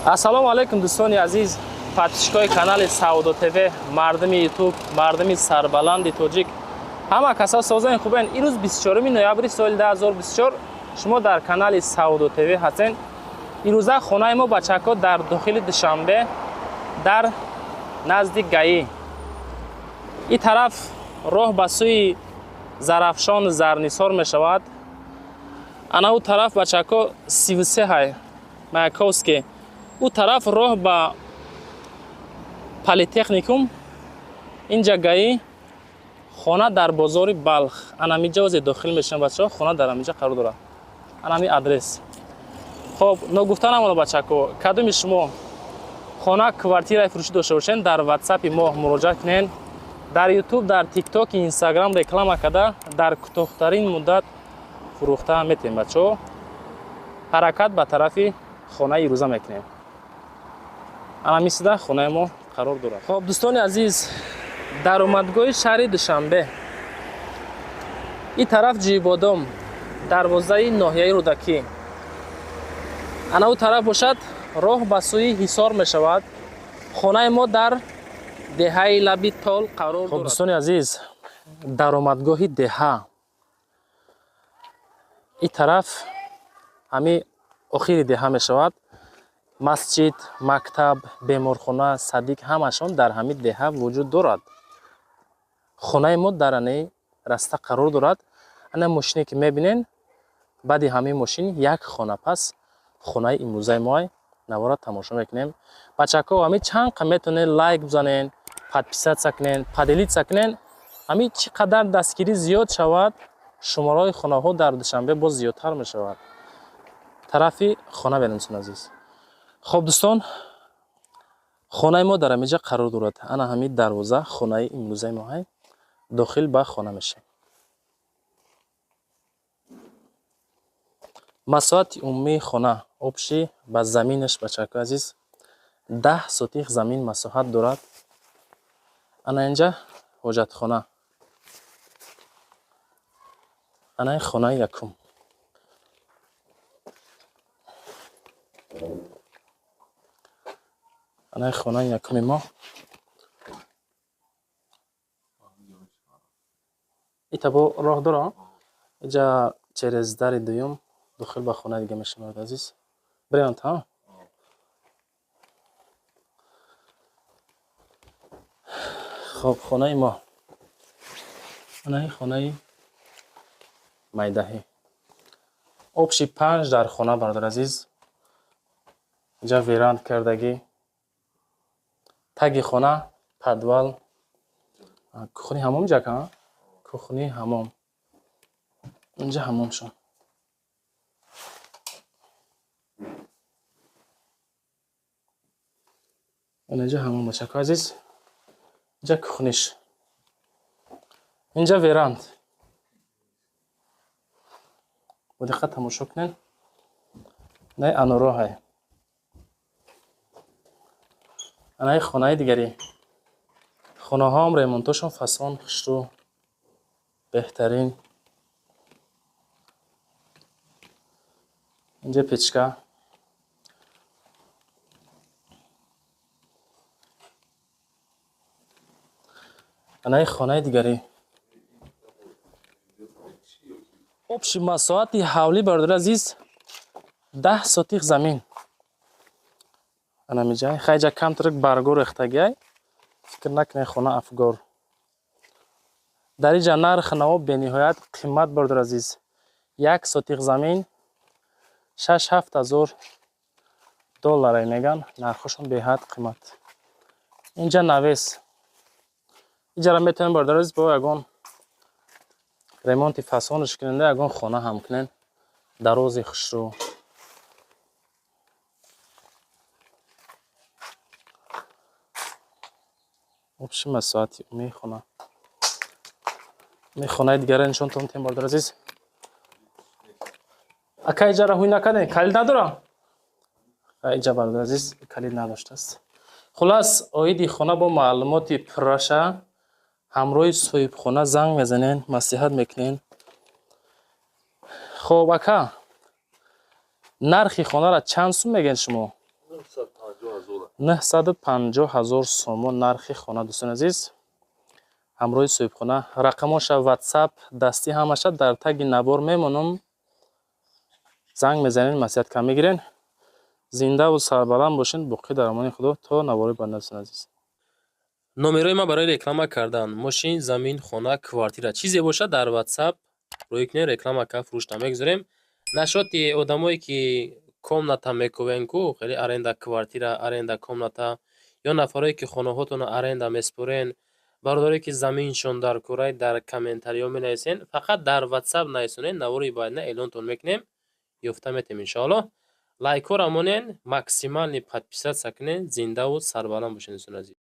ассалому алайкум дӯстони азиз, подписчикои канали Саудо ТВ, мардами ютуб, мардами сарбаланди тоҷик, ҳама касо созани хубен. Ирӯз 24 ноябри соли 2024 шумо дар канали Саудо ТВ ҳастен. ирӯза хонаи мо бачако дар дохили Душанбе, дар назди гаи. ин тараф роҳ ба сӯи Зарафшон Зарнисор мешавад. ана у тараф бачако 33 Маяковский. у тараф роҳ ба политехникум. инҷа гаи. хона дар бозори Балх. анамиҷа озе дохил мешавам бачаҳо. хона дар амиҷа қарор дорад. анами адрес. хоб ногуфта намона бачако, кадоми шумо хона квартираи фурӯшӣ дошта бошед, дар WhatsApp-и мо муроҷиат кунед. дар YouTube, дар TikTok, Instagram реклама када дар кӯтоҳтарин муддат фурӯхта метавем бачаҳо. ҳаракат ба тарафи хонаи ирӯза мекунем. анамисида хонаи мо қарор дорад. хоб дӯстони азиз, даромадгоҳи шаҳри Душанбе. ин тараф Ҷибодом, дарвозаи ноҳияи Рӯдакӣ. ана у тараф бошад роҳ ба сӯи Ҳисор мешавад. хонаи мо дар деҳаи лаби тол қарор дорад. хоб дӯстони азиз, даромадгоҳи деҳа. ин тараф ҳамин охири деҳа мешавад. масҷид, мактаб, беморхона, садик ҳамашон дар ҳамин деҳа вуҷуд дорад. хонаи мо дар анаи раста қарор дорад. ана мошине ки мебинен, баъди ҳамин мошин як хона пас хонаи имрӯзаи мо навора тамошо мекунем. бачако ҳамин чанд қа метавонед лайк бизанен, подписатсия кунен, поделитсия кунен. ҳамин чӣ қадар дастгирӣ зиёд шавад, шумораҳои хонаҳо дар Душанбе боз зиёдтар мешавад. тарафи хона берем дӯстон азиз. хоб дӯстон, хонаи мо дар амиҷа қарор дорад. ана ҳамин дарвоза хонаи имрӯзаи мо ҳай. дохил ба хона мешавем. масоати умумии хона, обши ба заминаш бачако азиз 10 сотих замин масоҳат дорад. ана инҷа ҳоҷатхона. анаи хонаи якум. анаи хонаи якуми мо. итабо роҳ дора. инҷа через дари дуюм дохил ба хонаи дига мешавад азиз. Бирёнт ҳа. хоб хонаи мо. анаи хонаи майдаҳӣ. обши 5 дар хона бардор азиз. инҷа веранд кардагӣ. таги хона, падвал, кухни ҳамом ҷака, кухни ҳамом. инҷа ҳамомшон. инҷа ҳамом бачако азиз. инҷа кухниш. инҷа веранд. бо диққат тамошо кунед. наи анороҳай. анаи хонаи дигари. хонаҳоам ремонтошон фасон, хушрӯ, беҳтарин. инҷа печка. анаи хонаи дигари. обши масоати ҳавлӣ бардор азиз 10 сотих замин. анамиҷай хайҷа камтарак баргор рехтагиай. фикр накунед хона афгор. дар инҷа нарх наво бениҳоят қимат бардор азиз. 1 сотих замин 6-7 ҳазор доллар меган. нархошон беҳад қимат. инҷа навес. инҷара метавонем бардор азиз бо ягон ремонти фасонаш куненда ягон хона ҳам кунен. дарози хушрӯ. обши масоати умумии хона. ми хонаи дигаре нишонтон метавонем бардор азиз. ака иҷара ҳуй накардем, калид надорам. иҷа бардор азиз, калид надоштааст. хулас оиди хона бо маълумоти пурраша ҳамроҳи соҳибхона занг мезанен, маслиҳат мекунен. хоб ака, нархи хонара чанд сум мегӯед шумо? 950,000 сомон нархи хона. Дӯстон азиз, ҳамроҳи соҳибхона рақамоша WhatsApp дастӣ ҳамаша дар таги навор мемонам. занг мезанед, маслиҳаткам мегирен. Зиндаву сарбаланд бошед. Боқӣ дар амони худо то навори банда. Дӯстон азиз, номерои ма барои реклама кардан мошин, замин, хона, квартира чизе бошад дар WhatsApp рӯй кунед, реклама ка фурӯшта мегузорем. нашоти одамое ки комната мекувен ку хеле аренда квартира, аренда комната, ё нафаре ки хонаҳотонро аренда меспорен, бародаре ки заминшон дар кураи дар комментариҳо менависен, фақат дар WhatsApp нависонед, навори байна эълонтон мекунем, ёфта метем иншоаллоҳ. лайкҳоро монен, максимални подписатсия кунед. Зиндаву сарбаланд бошед дӯстон азиз.